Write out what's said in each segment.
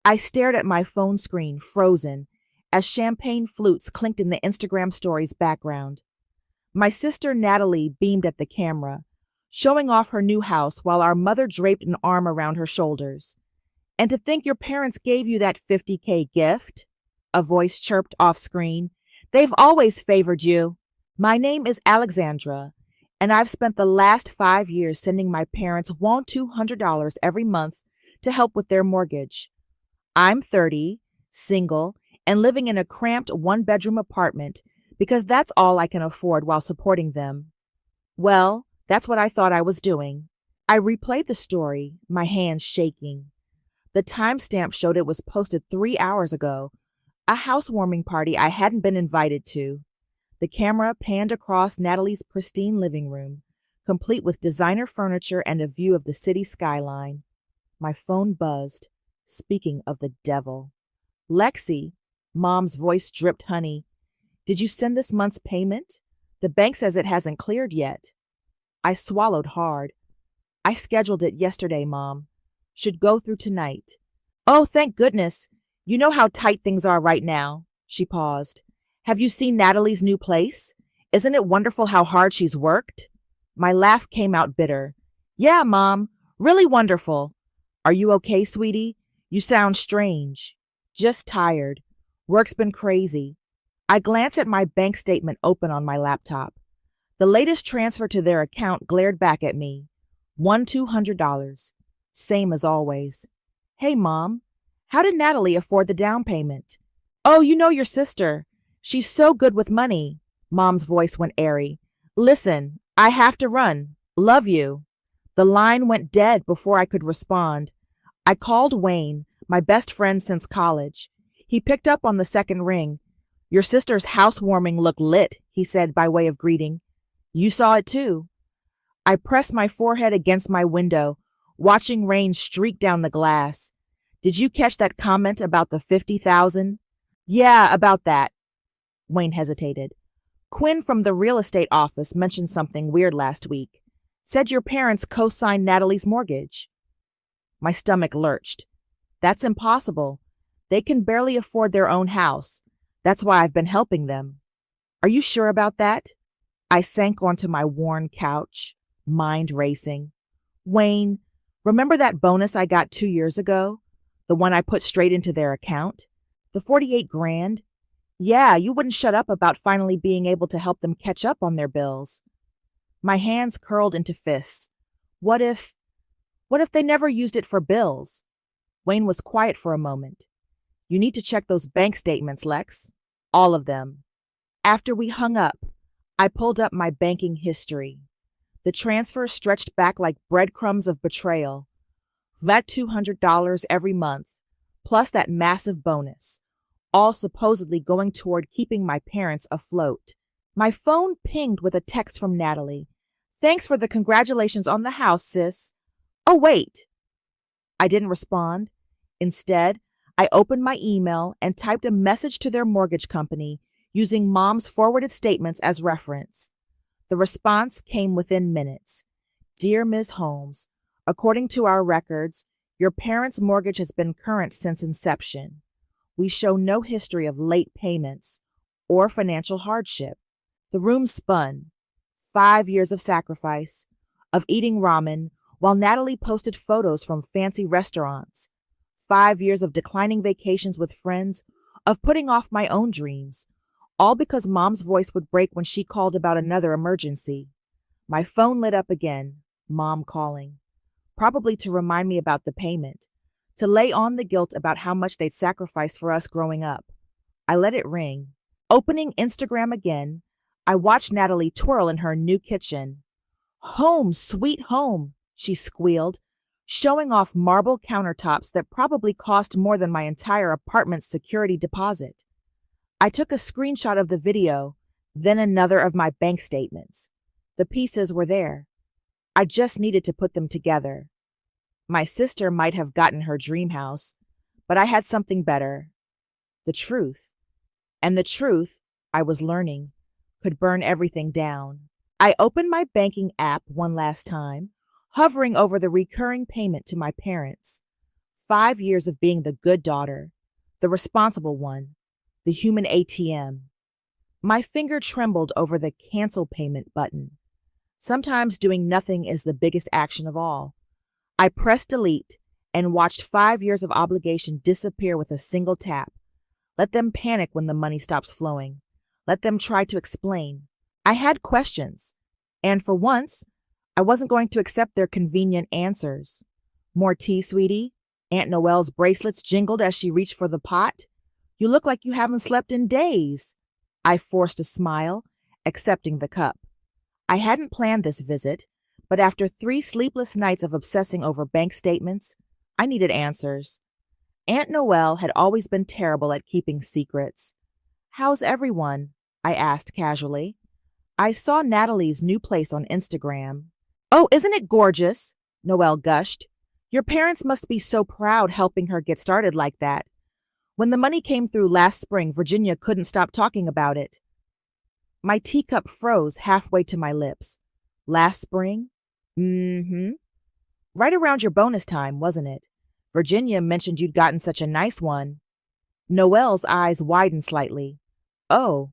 I stared at my phone screen, frozen, as champagne flutes clinked in the Instagram stories background. My sister Natalie beamed at the camera, showing off her new house while our mother draped an arm around her shoulders. And to think your parents gave you that 50K gift? A voice chirped off screen. They've always favored you. My name is Alexandra, and I've spent the last 5 years sending my parents $200 every month to help with their mortgage. I'm 30, single, and living in a cramped one-bedroom apartment because that's all I can afford while supporting them. Well, that's what I thought I was doing. I replayed the story, my hands shaking. The timestamp showed it was posted 3 hours ago, a housewarming party I hadn't been invited to. The camera panned across Natalie's pristine living room, complete with designer furniture and a view of the city skyline. My phone buzzed, speaking of the devil. Lexi, Mom's voice dripped honey. Did you send this month's payment? The bank says it hasn't cleared yet. I swallowed hard. I scheduled it yesterday, Mom. Should go through tonight. Oh, thank goodness. You know how tight things are right now. She paused. Have you seen Natalie's new place? Isn't it wonderful how hard she's worked? My laugh came out bitter. Yeah, Mom. Really wonderful. Are you okay, sweetie? You sound strange. Just tired. Work's been crazy. I glanced at my bank statement open on my laptop. The latest transfer to their account glared back at me. $200. Same as always. Hey, Mom. How did Natalie afford the down payment? Oh, you know your sister. She's so good with money. Mom's voice went airy. Listen, I have to run. Love you. The line went dead before I could respond. I called Wayne, my best friend since college. He picked up on the second ring. Your sister's housewarming looked lit, he said by way of greeting. You saw it too. I pressed my forehead against my window, watching rain streak down the glass. Did you catch that comment about the 50,000? Yeah, about that. Wayne hesitated. Quinn from the real estate office mentioned something weird last week. Said your parents co-signed Natalie's mortgage. My stomach lurched. That's impossible. They can barely afford their own house. That's why I've been helping them. Are you sure about that? I sank onto my worn couch, mind racing. Wayne, remember that bonus I got 2 years ago? The one I put straight into their account? The 48 grand? Yeah, you wouldn't shut up about finally being able to help them catch up on their bills. My hands curled into fists. What if they never used it for bills? Wayne was quiet for a moment. You need to check those bank statements, Lex. All of them. After we hung up, I pulled up my banking history. The transfer stretched back like breadcrumbs of betrayal. That $200 every month, plus that massive bonus, all supposedly going toward keeping my parents afloat. My phone pinged with a text from Natalie. Thanks for the congratulations on the house, sis. Oh, wait. I didn't respond. Instead, I opened my email and typed a message to their mortgage company using Mom's forwarded statements as reference. The response came within minutes. Dear Ms. Holmes, according to our records, your parents' mortgage has been current since inception. We show no history of late payments or financial hardship. The room spun. 5 years of sacrifice, of eating ramen, while Natalie posted photos from fancy restaurants. 5 years of declining vacations with friends, of putting off my own dreams, all because Mom's voice would break when she called about another emergency. My phone lit up again, Mom calling. Probably to remind me about the payment, to lay on the guilt about how much they'd sacrificed for us growing up. I let it ring. Opening Instagram again, I watched Natalie twirl in her new kitchen. Home, sweet home, she squealed, showing off marble countertops that probably cost more than my entire apartment's security deposit. I took a screenshot of the video, then another of my bank statements. The pieces were there. I just needed to put them together. My sister might have gotten her dream house, but I had something better. The truth. And the truth, I was learning, could burn everything down. I opened my banking app one last time, hovering over the recurring payment to my parents. 5 years of being the good daughter, the responsible one, the human ATM. My finger trembled over the cancel payment button. Sometimes doing nothing is the biggest action of all. I pressed delete and watched 5 years of obligation disappear with a single tap. Let them panic when the money stops flowing. Let them try to explain. I had questions, and for once, I wasn't going to accept their convenient answers. More tea, sweetie? Aunt Noelle's bracelets jingled as she reached for the pot. You look like you haven't slept in days. I forced a smile, accepting the cup. I hadn't planned this visit, but after 3 sleepless nights of obsessing over bank statements, I needed answers. Aunt Noelle had always been terrible at keeping secrets. How's everyone? I asked casually. I saw Natalie's new place on Instagram. Oh, isn't it gorgeous? Noelle gushed. Your parents must be so proud helping her get started like that. When the money came through last spring, Virginia couldn't stop talking about it. My teacup froze halfway to my lips. Last spring? Mm-hmm. Right around your bonus time, wasn't it? Virginia mentioned you'd gotten such a nice one. Noelle's eyes widened slightly. Oh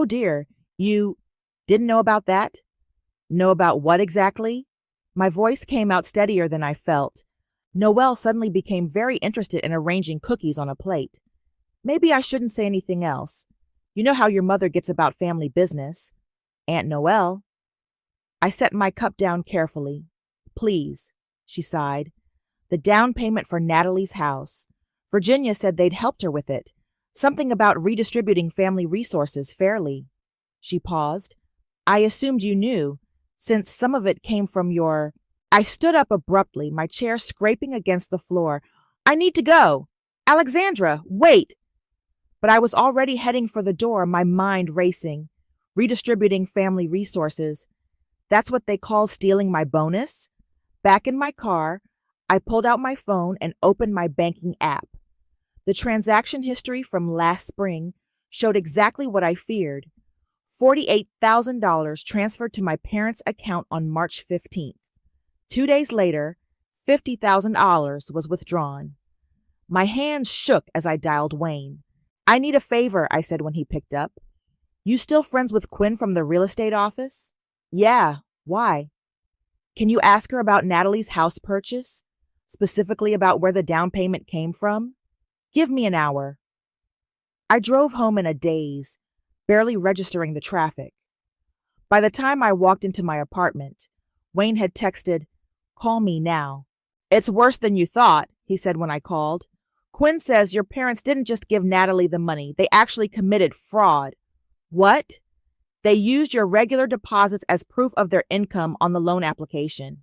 dear, you didn't know about that? Know about what exactly? My voice came out steadier than I felt. Noelle suddenly became very interested in arranging cookies on a plate. Maybe I shouldn't say anything else. You know how your mother gets about family business. Aunt Noelle. I set my cup down carefully. Please, she sighed. The down payment for Natalie's house. Virginia said they'd helped her with it. Something about redistributing family resources fairly. She paused. I assumed you knew, since some of it came from your... I stood up abruptly, my chair scraping against the floor. I need to go. Alexandra, wait! But I was already heading for the door, my mind racing. Redistributing family resources. That's what they call stealing my bonus? Back in my car, I pulled out my phone and opened my banking app. The transaction history from last spring showed exactly what I feared. $48,000 transferred to my parents' account on March 15th. 2 days later, $50,000 was withdrawn. My hands shook as I dialed Wayne. I need a favor, I said when he picked up. You still friends with Quinn from the real estate office? Yeah, why? Can you ask her about Natalie's house purchase? Specifically about where the down payment came from? Give me an hour. I drove home in a daze, barely registering the traffic. By the time I walked into my apartment, Wayne had texted, "Call me now." It's worse than you thought, he said when I called. Quinn says your parents didn't just give Natalie the money, they actually committed fraud. What? They used your regular deposits as proof of their income on the loan application.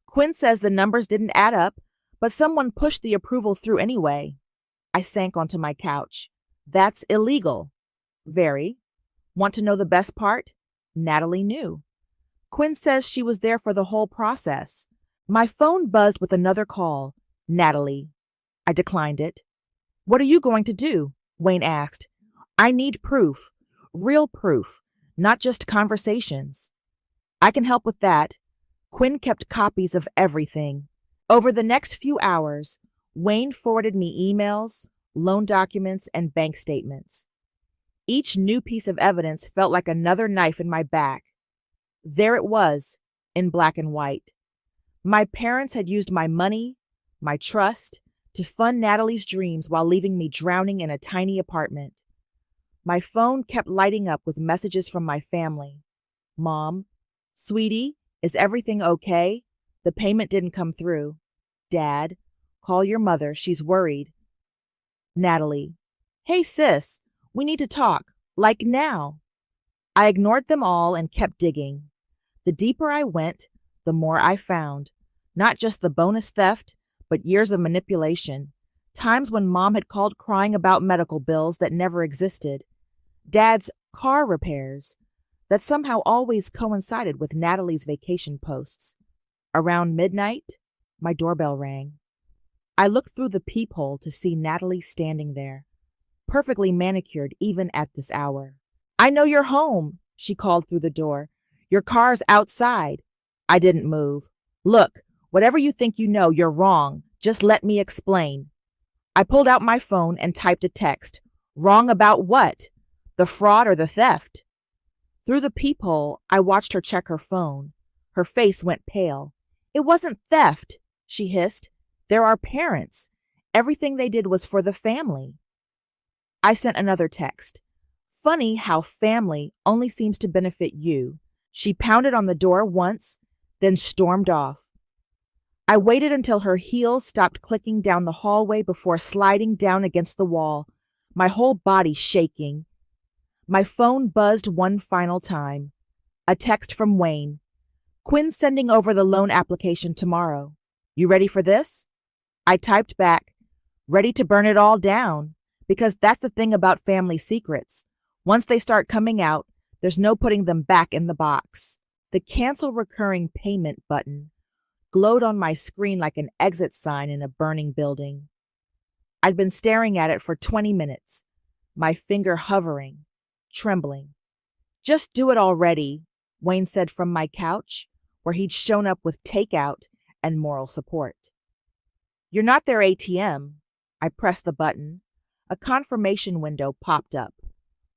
Quinn says the numbers didn't add up, but someone pushed the approval through anyway. I sank onto my couch. That's illegal. Very. Want to know the best part? Natalie knew. Quinn says she was there for the whole process. My phone buzzed with another call. Natalie. I declined it. What are you going to do? Wayne asked. I need proof. Real proof. Not just conversations. I can help with that. Quinn kept copies of everything. Over the next few hours, Wayne forwarded me emails, loan documents, and bank statements. Each new piece of evidence felt like another knife in my back. There it was, in black and white. My parents had used my money, my trust, to fund Natalie's dreams while leaving me drowning in a tiny apartment. My phone kept lighting up with messages from my family. Mom, sweetie, is everything okay? The payment didn't come through. Dad, call your mother, she's worried. Natalie, hey sis, we need to talk, like now. I ignored them all and kept digging. The deeper I went, the more I found. Not just the bonus theft, but years of manipulation. Times when Mom had called crying about medical bills that never existed. Dad's car repairs that somehow always coincided with Natalie's vacation posts. Around midnight, my doorbell rang. I looked through the peephole to see Natalie standing there, perfectly manicured even at this hour. I know you're home, she called through the door. Your car's outside. I didn't move. Look, whatever you think you know, you're wrong. Just let me explain. I pulled out my phone and typed a text. Wrong about what? The fraud or the theft? Through the peephole, I watched her check her phone. Her face went pale. It wasn't theft, she hissed. They're our parents. Everything they did was for the family. I sent another text. Funny how family only seems to benefit you. She pounded on the door once, then stormed off. I waited until her heels stopped clicking down the hallway before sliding down against the wall, my whole body shaking. My phone buzzed one final time. A text from Wayne. Quinn's sending over the loan application tomorrow. You ready for this? I typed back, ready to burn it all down, because that's the thing about family secrets. Once they start coming out, there's no putting them back in the box. The cancel recurring payment button glowed on my screen like an exit sign in a burning building. I'd been staring at it for 20 minutes, my finger hovering, trembling. Just do it already, Wayne said from my couch, where he'd shown up with takeout and moral support. You're not their ATM. I pressed the button. A confirmation window popped up.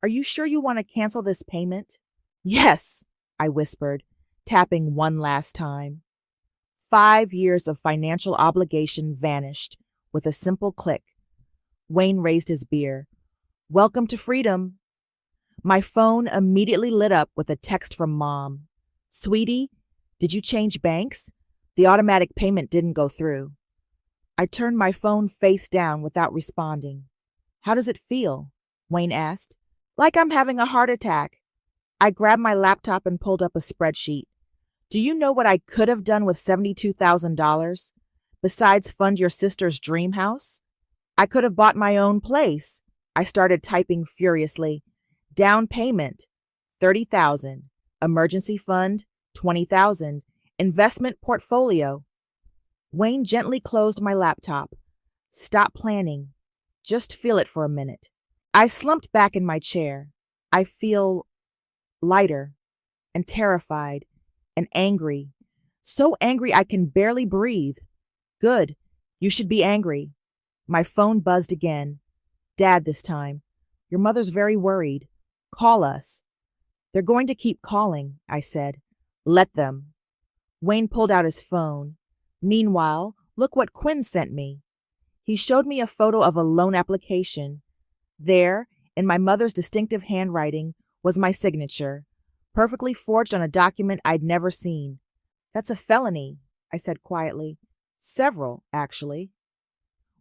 Are you sure you want to cancel this payment? Yes, I whispered, tapping one last time. 5 years of financial obligation vanished with a simple click. Wayne raised his beer. Welcome to freedom. My phone immediately lit up with a text from Mom. Sweetie, did you change banks? The automatic payment didn't go through. I turned my phone face down without responding. How does it feel? Wayne asked. Like I'm having a heart attack. I grabbed my laptop and pulled up a spreadsheet. Do you know what I could have done with $72,000? Besides fund your sister's dream house? I could have bought my own place. I started typing furiously. Down payment, $30,000. Emergency fund, $20,000. Investment portfolio. Wayne gently closed my laptop. Stop planning. Just feel it for a minute. I slumped back in my chair. I feel lighter and terrified and angry. So angry I can barely breathe. Good. You should be angry. My phone buzzed again. Dad this time. Your mother's very worried. Call us. They're going to keep calling, I said. Let them. Wayne pulled out his phone. Meanwhile, look what Quinn sent me. He showed me a photo of a loan application. There, in my mother's distinctive handwriting, was my signature, perfectly forged on a document I'd never seen. That's a felony, I said quietly. Several, actually.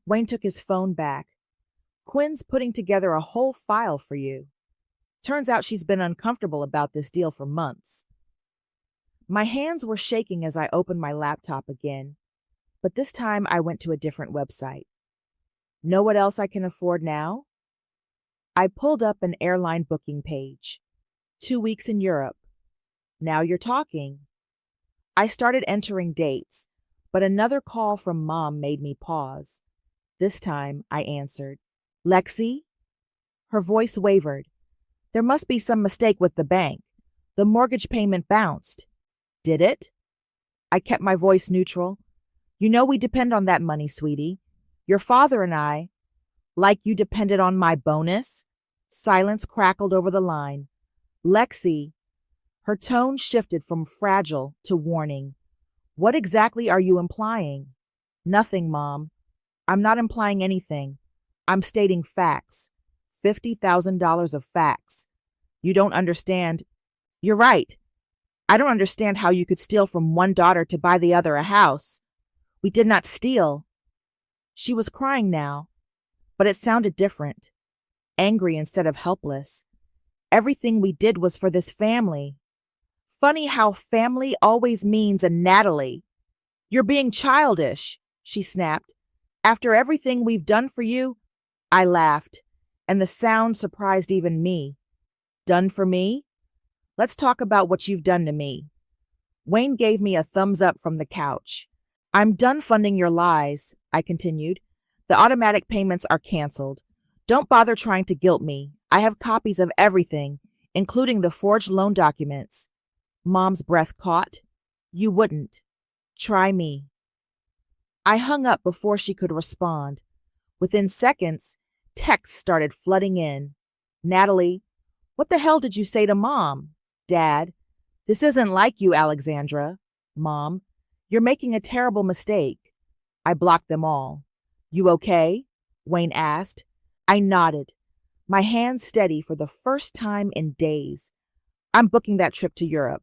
Wayne took his phone back. Quinn's putting together a whole file for you. Turns out she's been uncomfortable about this deal for months. My hands were shaking as I opened my laptop again, but this time I went to a different website. Know what else I can afford now? I pulled up an airline booking page. 2 weeks in Europe. Now you're talking. I started entering dates, but another call from Mom made me pause. This time I answered. Lexi? Her voice wavered. There must be some mistake with the bank. The mortgage payment bounced. Did it? I kept my voice neutral. You know we depend on that money, sweetie. Your father and I, like you depended on my bonus? Silence crackled over the line. Lexi. Her tone shifted from fragile to warning. What exactly are you implying? Nothing, Mom. I'm not implying anything. I'm stating facts. $50,000 of facts. You don't understand. You're right. I don't understand how you could steal from one daughter to buy the other a house. We did not steal. She was crying now, but it sounded different. Angry instead of helpless. Everything we did was for this family. Funny how family always means a Natalie. You're being childish, she snapped. After everything we've done for you, I laughed, and the sound surprised even me. Done for me? Let's talk about what you've done to me. Wayne gave me a thumbs up from the couch. I'm done funding your lies, I continued. The automatic payments are canceled. Don't bother trying to guilt me. I have copies of everything, including the forged loan documents. Mom's breath caught. You wouldn't. Try me. I hung up before she could respond. Within seconds, texts started flooding in. Natalie, what the hell did you say to Mom? Dad, this isn't like you, Alexandra. Mom, you're making a terrible mistake. I blocked them all. You okay? Wayne asked. I nodded, my hands steady for the first time in days. I'm booking that trip to Europe.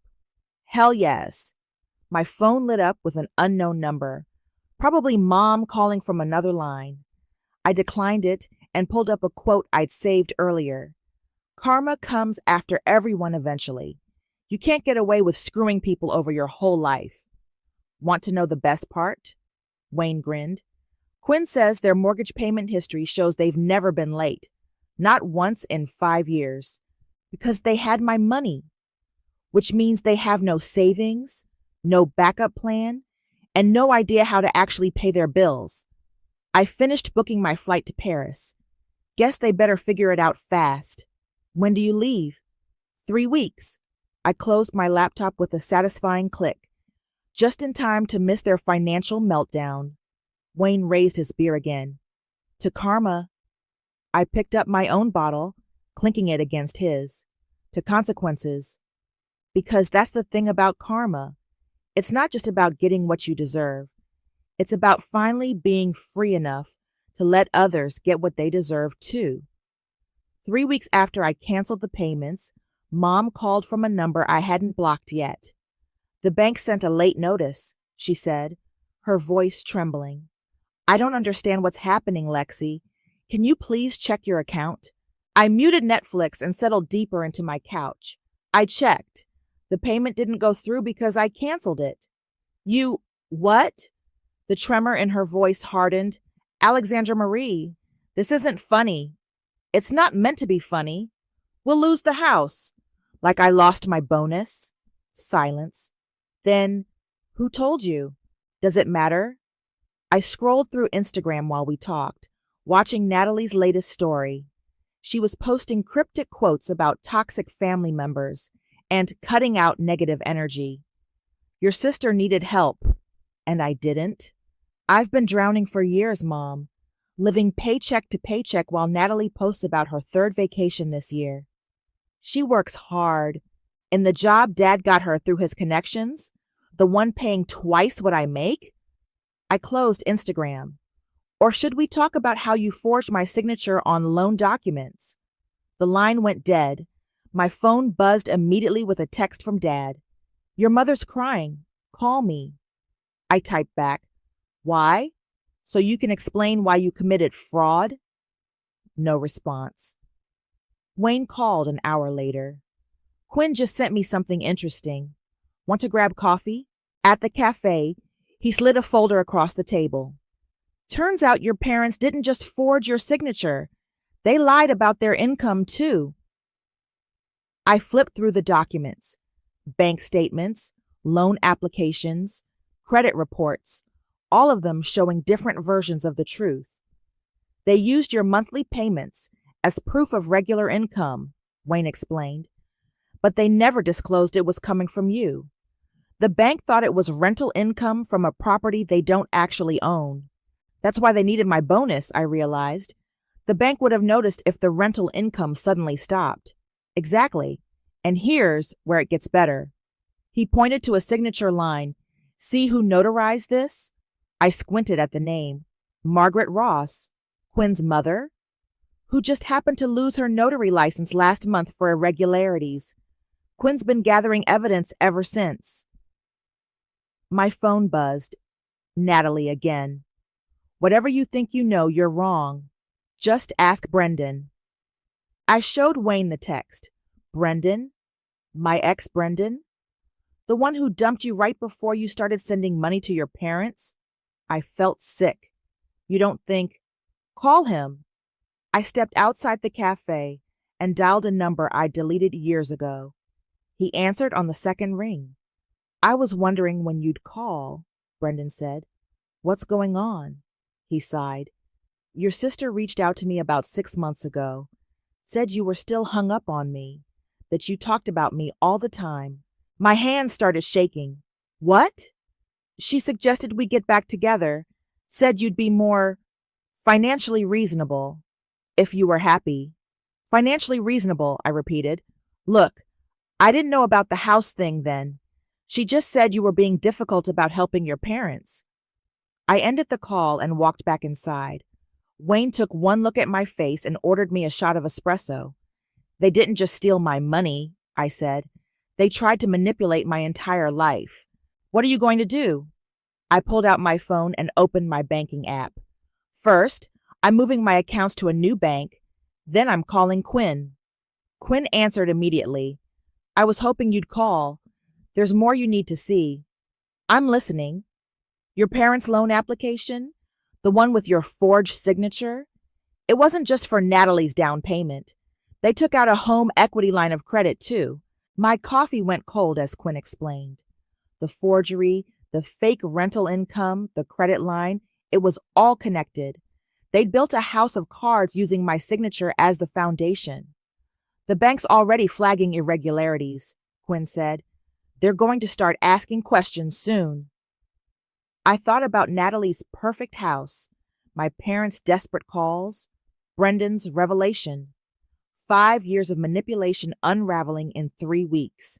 Hell yes. My phone lit up with an unknown number, probably Mom calling from another line. I declined it and pulled up a quote I'd saved earlier. Karma comes after everyone eventually. You can't get away with screwing people over your whole life. Want to know the best part? Wayne grinned. Quinn says their mortgage payment history shows they've never been late. Not once in 5 years. Because they had my money. Which means they have no savings, no backup plan, and no idea how to actually pay their bills. I finished booking my flight to Paris. Guess they better figure it out fast. When do you leave? 3 weeks. I closed my laptop with a satisfying click, just in time to miss their financial meltdown. Wayne raised his beer again. To karma. I picked up my own bottle, clinking it against his. To consequences. Because that's the thing about karma. It's not just about getting what you deserve. It's about finally being free enough to let others get what they deserve too. 3 weeks after I canceled the payments, Mom called from a number I hadn't blocked yet. The bank sent a late notice, she said, her voice trembling. I don't understand what's happening, Lexi. Can you please check your account? I muted Netflix and settled deeper into my couch. I checked. The payment didn't go through because I canceled it. You, what? The tremor in her voice hardened. Alexandra Marie, this isn't funny. It's not meant to be funny. We'll lose the house. Like I lost my bonus. Silence. Then, who told you? Does it matter? I scrolled through Instagram while we talked, watching Natalie's latest story. She was posting cryptic quotes about toxic family members and cutting out negative energy. Your sister needed help, and I didn't. I've been drowning for years, Mom, living paycheck to paycheck while Natalie posts about her 3rd vacation this year. She works hard. In the job Dad got her through his connections, the one paying twice what I make? I closed Instagram. Or should we talk about how you forged my signature on loan documents? The line went dead. My phone buzzed immediately with a text from Dad. Your mother's crying. Call me. I typed back. Why? So you can explain why you committed fraud? No response. Wayne called an hour later. Quinn just sent me something interesting. Want to grab coffee? At the cafe, he slid a folder across the table. Turns out your parents didn't just forge your signature. They lied about their income, too. I flipped through the documents. Bank statements, loan applications, credit reports, all of them showing different versions of the truth. They used your monthly payments as proof of regular income, Wayne explained, but they never disclosed it was coming from you. The bank thought it was rental income from a property they don't actually own. That's why they needed my bonus, I realized. The bank would have noticed if the rental income suddenly stopped. Exactly. And here's where it gets better. He pointed to a signature line. See who notarized this? I squinted at the name. Margaret Ross, Quinn's mother, who just happened to lose her notary license last month for irregularities. Quinn's been gathering evidence ever since. My phone buzzed. Natalie again. Whatever you think you know, you're wrong. Just ask Brendan. I showed Wayne the text. Brendan? My ex-Brendan? The one who dumped you right before you started sending money to your parents? I felt sick. You don't think, call him. I stepped outside the cafe and dialed a number I deleted years ago. He answered on the second ring. I was wondering when you'd call, Brendan said. What's going on? He sighed. Your sister reached out to me about 6 months ago. Said you were still hung up on me, that you talked about me all the time. My hands started shaking. What? She suggested we get back together, Said you'd be more financially reasonable if you were happy. Financially reasonable, I repeated. Look, I didn't know about the house thing then. She just said you were being difficult about helping your parents. I ended the call and walked back inside. Wayne took one look at my face and ordered me a shot of espresso. They didn't just steal my money, I said. They tried to manipulate my entire life. What are you going to do? I pulled out my phone and opened my banking app. First, I'm moving my accounts to a new bank. Then I'm calling Quinn. Quinn answered immediately. I was hoping you'd call. There's more you need to see. I'm listening. Your parents' loan application? The one with your forged signature? It wasn't just for Natalie's down payment. They took out a home equity line of credit, too. My coffee went cold as Quinn explained. The forgery, the fake rental income, the credit line, it was all connected. They'd built a house of cards using my signature as the foundation. The bank's already flagging irregularities, Quinn said. They're going to start asking questions soon. I thought about Natalie's perfect house, my parents' desperate calls, Brendan's revelation. 5 years of manipulation unraveling in 3 weeks.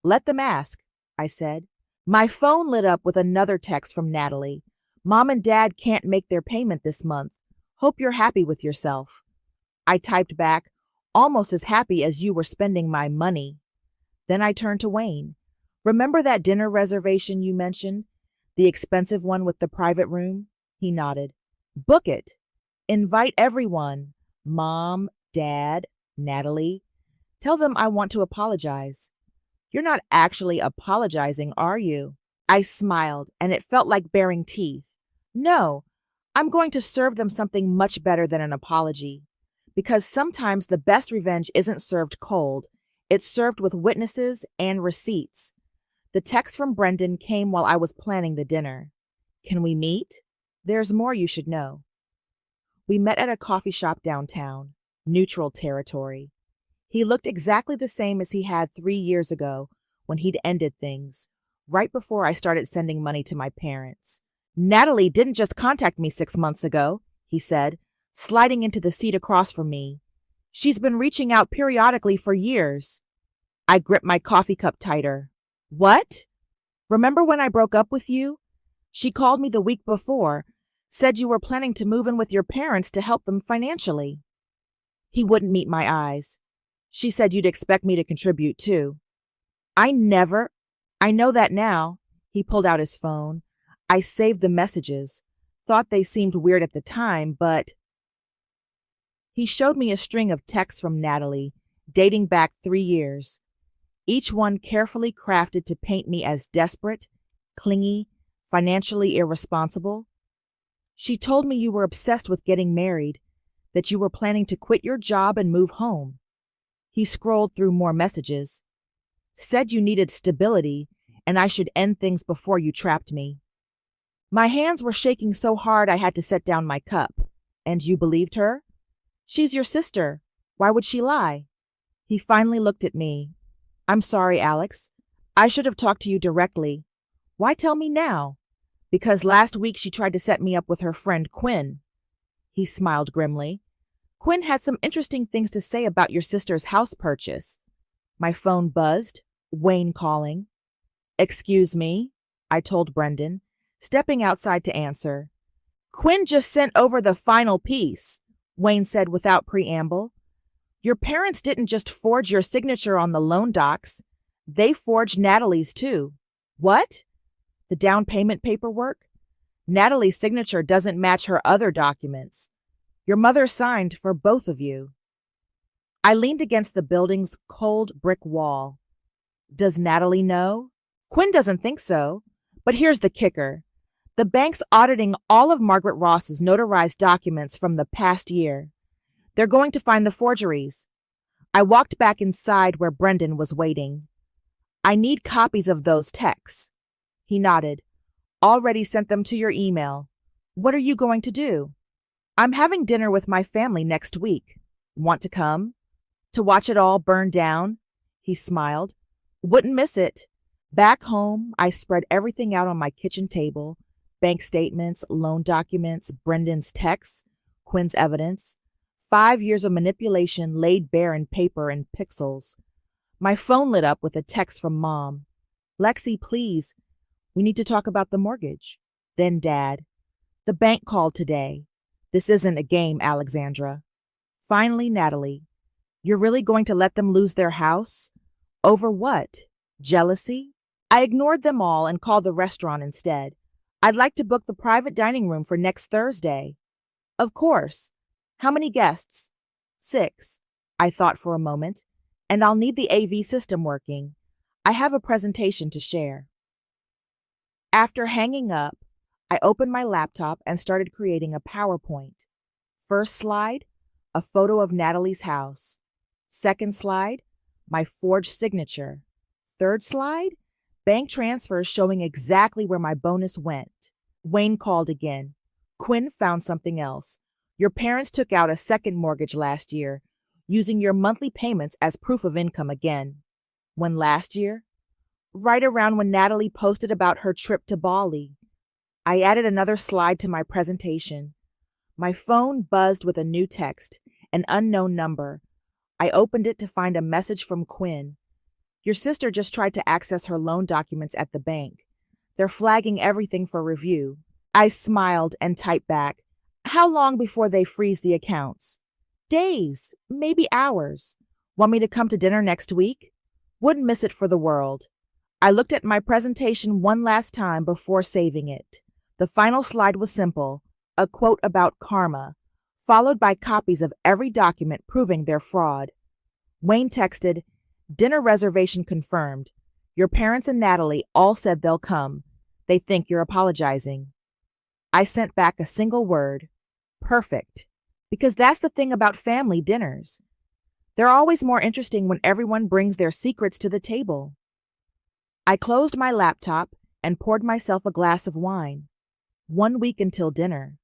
Let them ask, I said. My phone lit up with another text from Natalie. Mom and Dad can't make their payment this month. Hope you're happy with yourself. I typed back, almost as happy as you were spending my money. Then I turned to Wayne. Remember that dinner reservation you mentioned? The expensive one with the private room? He nodded. Book it. Invite everyone. Mom, Dad, Natalie. Tell them I want to apologize. You're not actually apologizing, are you? I smiled, and it felt like baring teeth. No, I'm going to serve them something much better than an apology. Because sometimes the best revenge isn't served cold. It's served with witnesses and receipts. The text from Brendan came while I was planning the dinner. Can we meet? There's more you should know. We met at a coffee shop downtown, neutral territory. He looked exactly the same as he had 3 years ago when he'd ended things, right before I started sending money to my parents. Natalie didn't just contact me 6 months ago, he said, sliding into the seat across from me. She's been reaching out periodically for years. I gripped my coffee cup tighter. What? Remember when I broke up with you? She called me the week before, said you were planning to move in with your parents to help them financially. He wouldn't meet my eyes. She said you'd expect me to contribute too. I know that now. He pulled out his phone. I saved the messages. Thought they seemed weird at the time, but... He showed me a string of texts from Natalie, dating back 3 years. Each one carefully crafted to paint me as desperate, clingy, financially irresponsible. She told me you were obsessed with getting married, that you were planning to quit your job and move home. He scrolled through more messages. Said you needed stability, and I should end things before you trapped me. My hands were shaking so hard I had to set down my cup. And you believed her? She's your sister. Why would she lie? He finally looked at me. I'm sorry, Alex. I should have talked to you directly. Why tell me now? Because last week she tried to set me up with her friend Quinn. He smiled grimly. Quinn had some interesting things to say about your sister's house purchase. My phone buzzed. Wayne calling. Excuse me, I told Brendan, stepping outside to answer. Quinn just sent over the final piece, Wayne said without preamble. Your parents didn't just forge your signature on the loan docs. They forged Natalie's too. What? The down payment paperwork? Natalie's signature doesn't match her other documents. Your mother signed for both of you. I leaned against the building's cold brick wall. Does Natalie know? Quinn doesn't think so. But here's the kicker. The bank's auditing all of Margaret Ross's notarized documents from the past year. They're going to find the forgeries. I walked back inside where Brendan was waiting. I need copies of those texts. He nodded. Already sent them to your email. What are you going to do? I'm having dinner with my family next week. Want to come? To watch it all burn down? He smiled. Wouldn't miss it. Back home, I spread everything out on my kitchen table. Bank statements, loan documents, Brendan's texts, Quinn's evidence. 5 years of manipulation laid bare in paper and pixels. My phone lit up with a text from Mom. "Lexi, please, we need to talk about the mortgage." Then Dad. "The bank called today. This isn't a game, Alexandra." Finally, Natalie. "You're really going to let them lose their house? Over what? Jealousy?" I ignored them all and called the restaurant instead. "I'd like to book the private dining room for next Thursday." "Of course. How many guests?" "6. I thought for a moment. "And I'll need the AV system working. I have a presentation to share." After hanging up, I opened my laptop and started creating a PowerPoint. First slide, a photo of Natalie's house. Second slide, my forged signature. Third slide, bank transfers showing exactly where my bonus went. Wayne called again. "Quinn found something else. Your parents took out a second mortgage last year, using your monthly payments as proof of income again." "When last year?" "Right around when Natalie posted about her trip to Bali." I added another slide to my presentation. My phone buzzed with a new text, an unknown number. I opened it to find a message from Quinn. "Your sister just tried to access her loan documents at the bank. They're flagging everything for review." I smiled and typed back, "How long before they freeze the accounts?" "Days, maybe hours. Want me to come to dinner next week?" "Wouldn't miss it for the world." I looked at my presentation one last time before saving it. The final slide was simple, a quote about karma, followed by copies of every document proving their fraud. Wayne texted, "Dinner reservation confirmed. Your parents and Natalie all said they'll come. They think you're apologizing." I sent back a single word, "Perfect." Because that's the thing about family dinners. They're always more interesting when everyone brings their secrets to the table. I closed my laptop and poured myself a glass of wine. 1 week until dinner.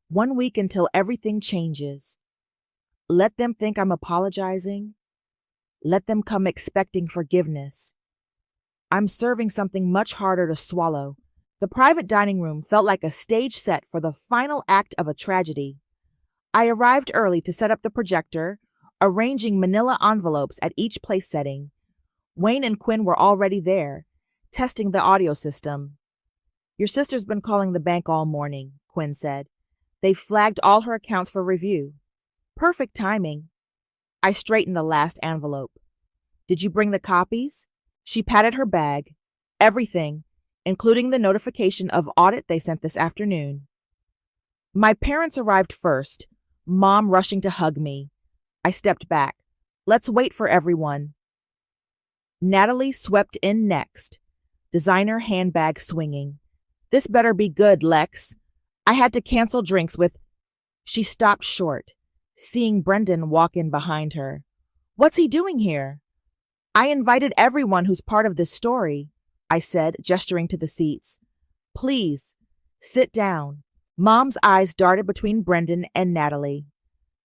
1 week until everything changes. Let them think I'm apologizing. Let them come expecting forgiveness. I'm serving something much harder to swallow. The private dining room felt like a stage set for the final act of a tragedy. I arrived early to set up the projector, arranging manila envelopes at each place setting. Wayne and Quinn were already there, testing the audio system. "Your sister's been calling the bank all morning," Quinn said. "They've flagged all her accounts for review." "Perfect timing." I straightened the last envelope. "Did you bring the copies?" She patted her bag. "Everything, including the notification of audit they sent this afternoon." My parents arrived first, Mom rushing to hug me. I stepped back. "Let's wait for everyone." Natalie swept in next, designer handbag swinging. "This better be good, Lex." I had to cancel drinks with... She stopped short, seeing Brendan walk in behind her. "What's he doing here?" "I invited everyone who's part of this story," I said, gesturing to the seats. "Please, sit down." Mom's eyes darted between Brendan and Natalie.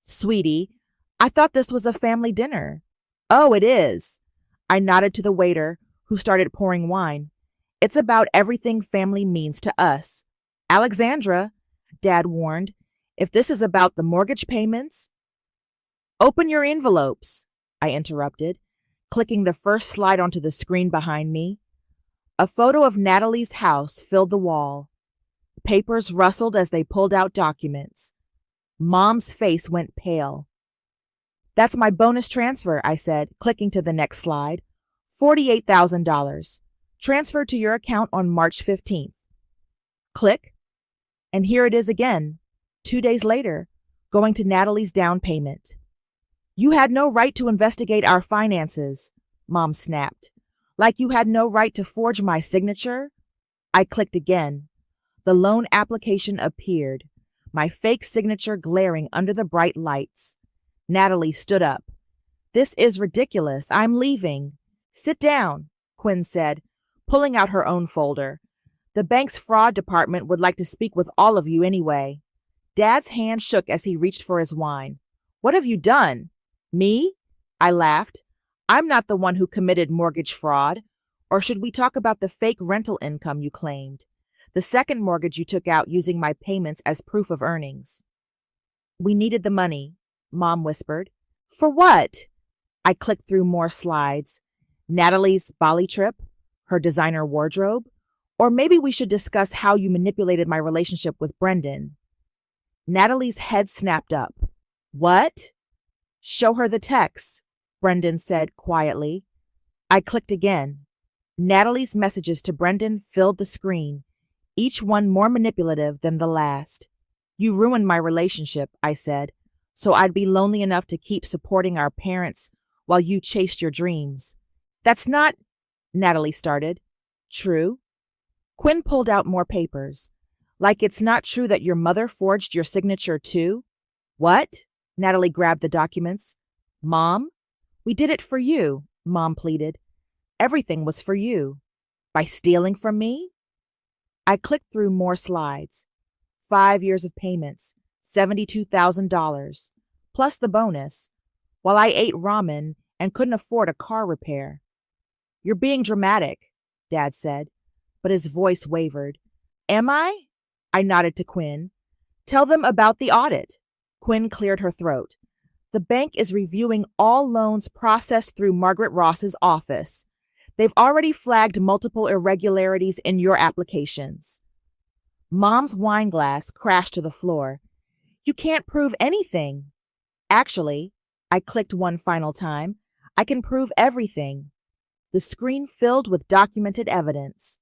"Sweetie, I thought this was a family dinner." "Oh, it is." I nodded to the waiter, who started pouring wine. "It's about everything family means to us." "Alexandra," Dad warned, "if this is about the mortgage payments..." "Open your envelopes," I interrupted, clicking the first slide onto the screen behind me. A photo of Natalie's house filled the wall. Papers rustled as they pulled out documents. Mom's face went pale. "That's my bonus transfer," I said, clicking to the next slide. $48,000. Transferred to your account on March 15th. Click. And here it is again, 2 days later, going to Natalie's down payment. "You had no right to investigate our finances," Mom snapped. "Like you had no right to forge my signature?" I clicked again. The loan application appeared, my fake signature glaring under the bright lights. Natalie stood up. "This is ridiculous. I'm leaving." "Sit down," Quinn said, pulling out her own folder. "The bank's fraud department would like to speak with all of you anyway." Dad's hand shook as he reached for his wine. "What have you done?" "Me?" I laughed. "I'm not the one who committed mortgage fraud. Or should we talk about the fake rental income you claimed?" The second mortgage you took out using my payments as proof of earnings. We needed the money, Mom whispered. For what? I clicked through more slides. Natalie's Bali trip? Her designer wardrobe? Or maybe we should discuss how you manipulated my relationship with Brendan. Natalie's head snapped up. What? Show her the text, Brendan said quietly. I clicked again. Natalie's messages to Brendan filled the screen, each one more manipulative than the last. You ruined my relationship, I said, so I'd be lonely enough to keep supporting our parents while you chased your dreams. That's not, Natalie started. True? Quinn pulled out more papers. Like it's not true that your mother forged your signature too? What? Natalie grabbed the documents. Mom? We did it for you, Mom pleaded. Everything was for you. By stealing from me? I clicked through more slides. 5 years of payments, $72,000, plus the bonus, while I ate ramen and couldn't afford a car repair. You're being dramatic, Dad said, but his voice wavered. Am I? I nodded to Quinn. Tell them about the audit. Quinn cleared her throat. The bank is reviewing all loans processed through Margaret Ross's office. They've already flagged multiple irregularities in your applications. Mom's wine glass crashed to the floor. You can't prove anything. Actually, I clicked one final time. I can prove everything. The screen filled with documented evidence.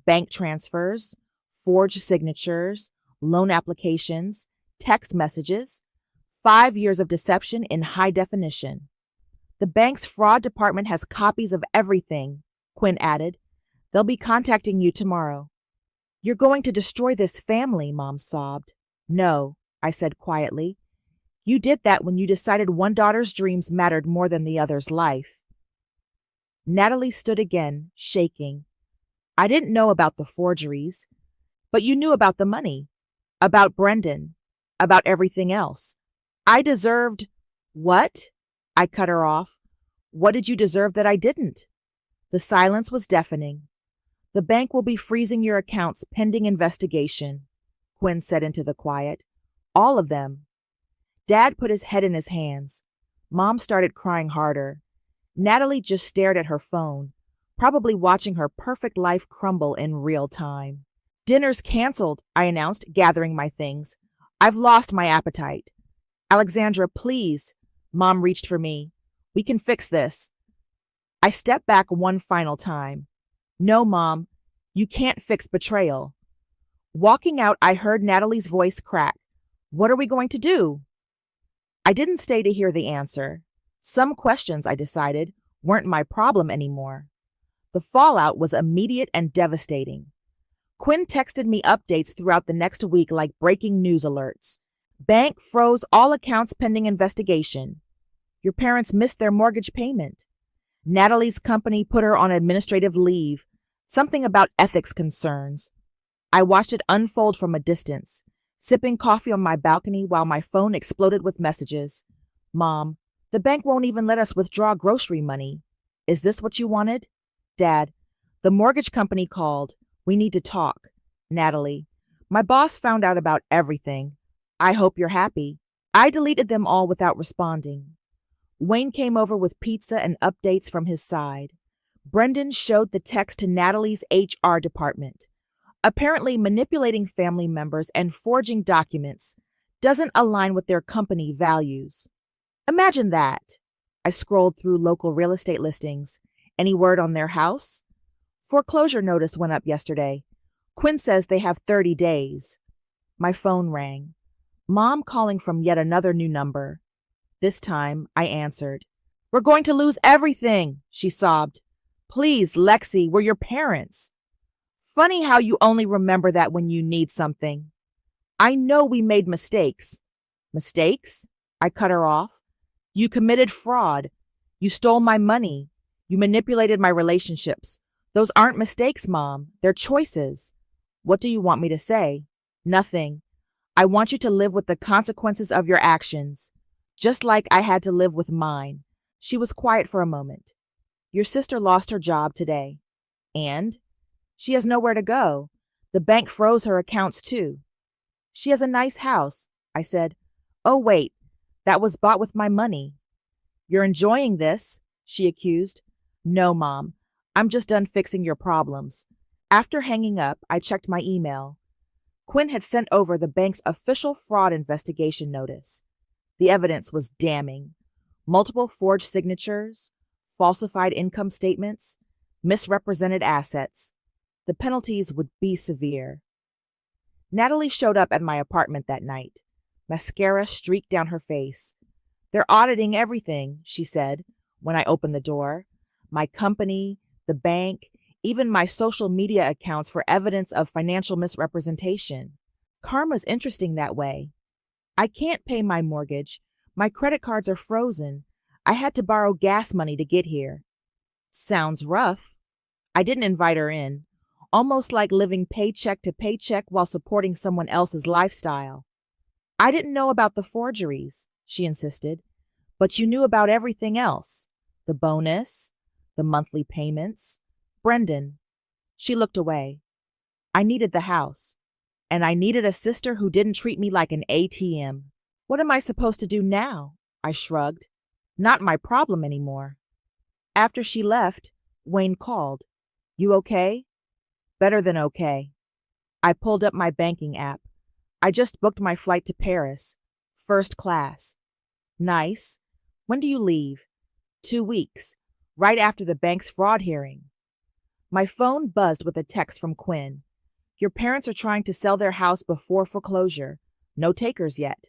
Bank transfers, forged signatures, loan applications, text messages, 5 years of deception in high definition. The bank's fraud department has copies of everything, Quinn added. They'll be contacting you tomorrow. You're going to destroy this family, Mom sobbed. No, I said quietly. You did that when you decided one daughter's dreams mattered more than the other's life. Natalie stood again, shaking. I didn't know about the forgeries, but you knew about the money, about Brendan, about everything else. I deserved… What? I cut her off. What did you deserve that I didn't? The silence was deafening. The bank will be freezing your accounts pending investigation, Quinn said into the quiet. All of them. Dad put his head in his hands. Mom started crying harder. Natalie just stared at her phone, probably watching her perfect life crumble in real time. Dinner's canceled, I announced, gathering my things. I've lost my appetite. Alexandra, please. Mom reached for me. We can fix this. I stepped back one final time. No, Mom, you can't fix betrayal. Walking out, I heard Natalie's voice crack. What are we going to do? I didn't stay to hear the answer. Some questions, I decided, weren't my problem anymore. The fallout was immediate and devastating. Quinn texted me updates throughout the next week like breaking news alerts. Bank froze all accounts pending investigation. Your parents missed their mortgage payment. Natalie's company put her on administrative leave, something about ethics concerns. I watched it unfold from a distance, sipping coffee on my balcony while my phone exploded with messages. Mom, the bank won't even let us withdraw grocery money. Is this what you wanted? Dad, the mortgage company called. We need to talk. Natalie, my boss found out about everything. I hope you're happy. I deleted them all without responding. Wayne came over with pizza and updates from his side. Brendan showed the text to Natalie's HR department. Apparently, manipulating family members and forging documents doesn't align with their company values. Imagine that. I scrolled through local real estate listings. Any word on their house? Foreclosure notice went up yesterday. Quinn says they have 30 days. My phone rang. Mom calling from yet another new number. This time, I answered. We're going to lose everything, she sobbed. Please, Lexi, we're your parents. Funny how you only remember that when you need something. I know we made mistakes. Mistakes? I cut her off. You committed fraud. You stole my money. You manipulated my relationships. Those aren't mistakes, Mom. They're choices. What do you want me to say? Nothing. I want you to live with the consequences of your actions, just like I had to live with mine. She was quiet for a moment. Your sister lost her job today. And? She has nowhere to go. The bank froze her accounts too. She has a nice house, I said. Oh, wait, that was bought with my money. You're enjoying this, she accused. No, Mom, I'm just done fixing your problems. After hanging up, I checked my email. Quinn had sent over the bank's official fraud investigation notice. The evidence was damning. Multiple forged signatures, falsified income statements, misrepresented assets. The penalties would be severe. Natalie showed up at my apartment that night. Mascara streaked down her face. They're auditing everything, she said when I opened the door. My company, the bank, even my social media accounts for evidence of financial misrepresentation. Karma's interesting that way. I can't pay my mortgage. My credit cards are frozen. I had to borrow gas money to get here. Sounds rough. I didn't invite her in. Almost like living paycheck to paycheck while supporting someone else's lifestyle. I didn't know about the forgeries, she insisted, but you knew about everything else. The bonus, the monthly payments. Brendan. She looked away. I needed the house, and I needed a sister who didn't treat me like an ATM. What am I supposed to do now? I shrugged. Not my problem anymore. After she left, Wayne called. You okay? Better than okay. I pulled up my banking app. I just booked my flight to Paris. First class. Nice. When do you leave? 2 weeks. Right after the bank's fraud hearing. My phone buzzed with a text from Quinn. Your parents are trying to sell their house before foreclosure. No takers yet.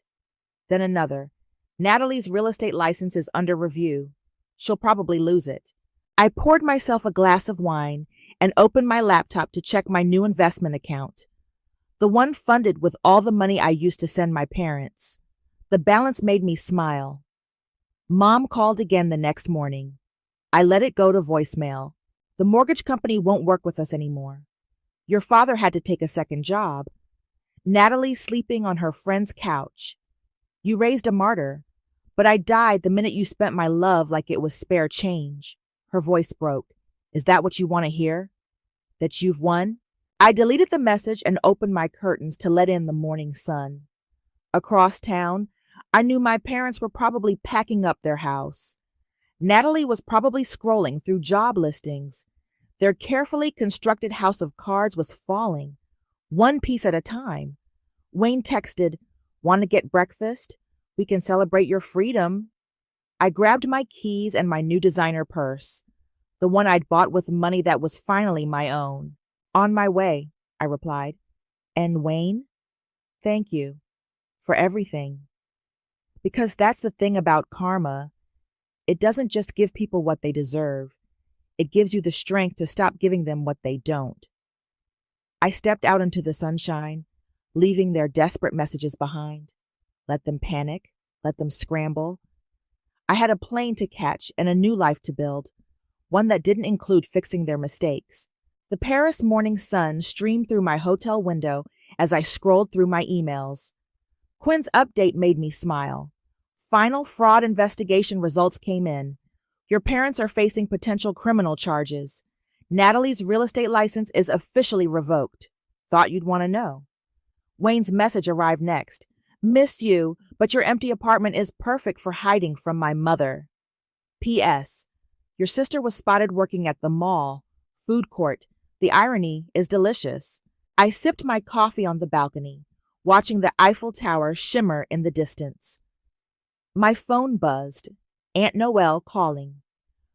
Then another. Natalie's real estate license is under review. She'll probably lose it. I poured myself a glass of wine and opened my laptop to check my new investment account. The one funded with all the money I used to send my parents. The balance made me smile. Mom called again the next morning. I let it go to voicemail. The mortgage company won't work with us anymore. Your father had to take a second job. Natalie's sleeping on her friend's couch. You raised a martyr, but I died the minute you spent my love like it was spare change. Her voice broke. Is that what you want to hear? That you've won? I deleted the message and opened my curtains to let in the morning sun. Across town, I knew my parents were probably packing up their house. Natalie was probably scrolling through job listings. Their carefully constructed house of cards was falling, one piece at a time. Wayne texted, Want to get breakfast? We can celebrate your freedom. I grabbed my keys and my new designer purse, the one I'd bought with money that was finally my own. On my way, I replied. And Wayne? Thank you for everything. Because that's the thing about karma. It doesn't just give people what they deserve. It gives you the strength to stop giving them what they don't. I stepped out into the sunshine, leaving their desperate messages behind. Let them panic, let them scramble. I had a plane to catch and a new life to build, one that didn't include fixing their mistakes. The Paris morning sun streamed through my hotel window as I scrolled through my emails. Quinn's update made me smile. Final fraud investigation results came in. Your parents are facing potential criminal charges. Natalie's real estate license is officially revoked. Thought you'd want to know. Wayne's message arrived next. Miss you, but your empty apartment is perfect for hiding from my mother. P.S. Your sister was spotted working at the mall, food court. The irony is delicious. I sipped my coffee on the balcony, watching the Eiffel Tower shimmer in the distance. My phone buzzed. Aunt Noelle calling.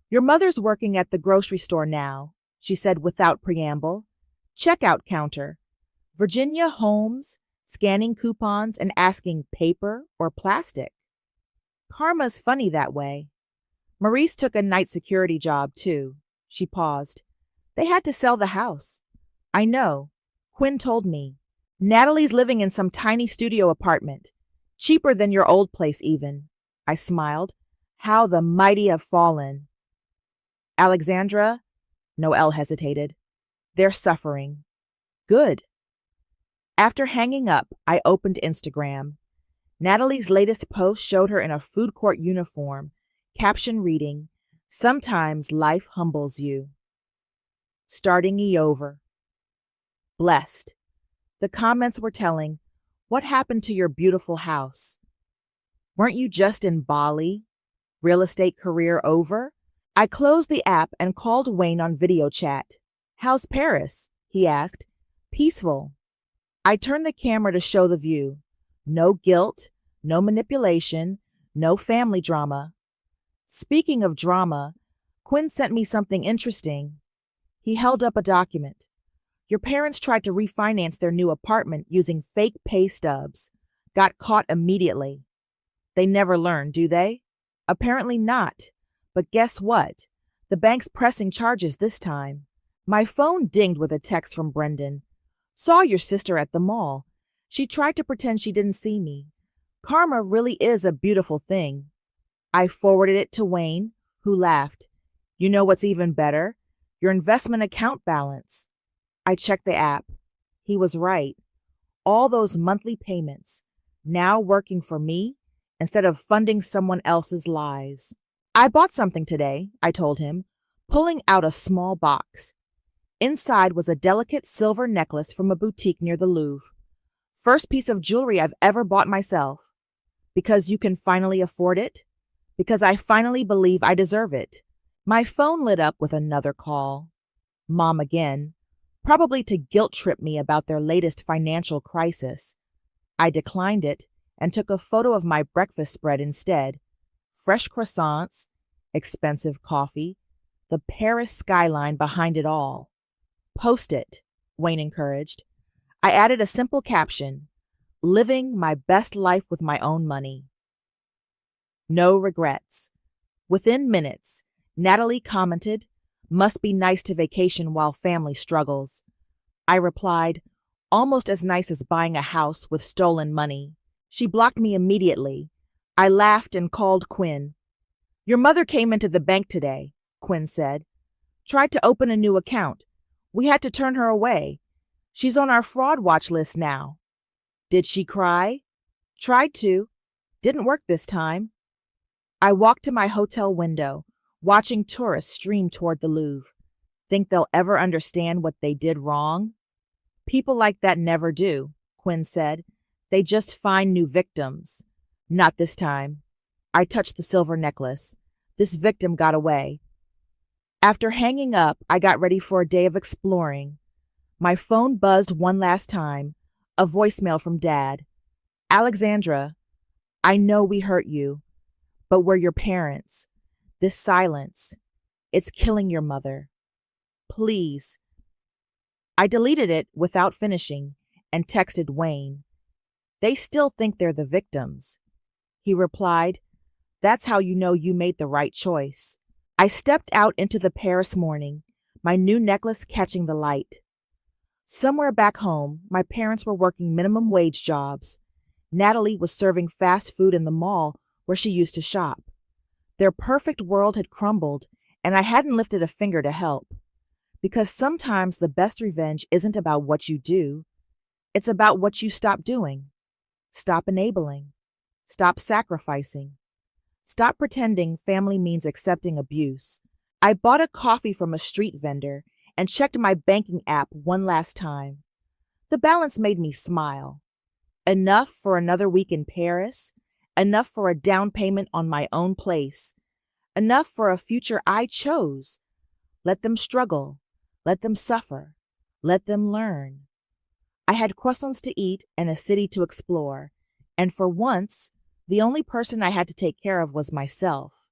Your mother's working at the grocery store now, she said without preamble. Checkout counter. Virginia Holmes, scanning coupons and asking paper or plastic. Karma's funny that way. Maurice took a night security job, too. She paused. They had to sell the house. I know. Quinn told me. Natalie's living in some tiny studio apartment. Cheaper than your old place, even. I smiled. How the mighty have fallen. Alexandra? Noelle hesitated. They're suffering. Good. After hanging up, I opened Instagram. Natalie's latest post showed her in a food court uniform, caption reading, Sometimes life humbles you. Starting over. Blessed. The comments were telling, "What happened to your beautiful house? Weren't you just in Bali? Real estate career over?" I closed the app and called Wayne on video chat. "How's Paris?" he asked. "Peaceful." I turned the camera to show the view. No guilt, no manipulation, no family drama. Speaking of drama, Quinn sent me something interesting. He held up a document. "Your parents tried to refinance their new apartment using fake pay stubs. Got caught immediately. They never learn, do they?" Apparently not. But guess what? The bank's pressing charges this time. My phone dinged with a text from Brendan. "Saw your sister at the mall. She tried to pretend she didn't see me. Karma really is a beautiful thing." I forwarded it to Wayne, who laughed. "You know what's even better? Your investment account balance." I checked the app. He was right. All those monthly payments, now working for me instead of funding someone else's lies. "I bought something today," I told him, pulling out a small box. Inside was a delicate silver necklace from a boutique near the Louvre. "First piece of jewelry I've ever bought myself." "Because you can finally afford it?" "Because I finally believe I deserve it." My phone lit up with another call. Mom again, probably to guilt trip me about their latest financial crisis. I declined it and took a photo of my breakfast spread instead. Fresh croissants, expensive coffee, the Paris skyline behind it all. "Post it," Wayne encouraged. I added a simple caption, "Living my best life with my own money." No regrets. Within minutes, Natalie commented, "Must be nice to vacation while family struggles." I replied, "Almost as nice as buying a house with stolen money." She blocked me immediately. I laughed and called Quinn. "Your mother came into the bank today," Quinn said. "Tried to open a new account. We had to turn her away. She's on our fraud watch list now." "Did she cry?" "Tried to. Didn't work this time." I walked to my hotel window, watching tourists stream toward the Louvre. Think they'll ever understand what they did wrong? "People like that never do," Quinn said. "They just find new victims." "Not this time." I touched the silver necklace. This victim got away. After hanging up, I got ready for a day of exploring. My phone buzzed one last time, a voicemail from Dad. "Alexandra, I know we hurt you, but we're your parents. This silence, it's killing your mother. Please." I deleted it without finishing and texted Wayne. "They still think they're the victims." He replied, "That's how you know you made the right choice." I stepped out into the Paris morning, my new necklace catching the light. Somewhere back home, my parents were working minimum wage jobs. Natalie was serving fast food in the mall where she used to shop. Their perfect world had crumbled, and I hadn't lifted a finger to help. Because sometimes the best revenge isn't about what you do. It's about what you stop doing. Stop enabling. Stop sacrificing. Stop pretending family means accepting abuse. I bought a coffee from a street vendor and checked my banking app one last time. The balance made me smile. Enough for another week in Paris, enough for a down payment on my own place, enough for a future I chose. Let them struggle, let them suffer, let them learn. I had croissants to eat and a city to explore, and for once, the only person I had to take care of was myself.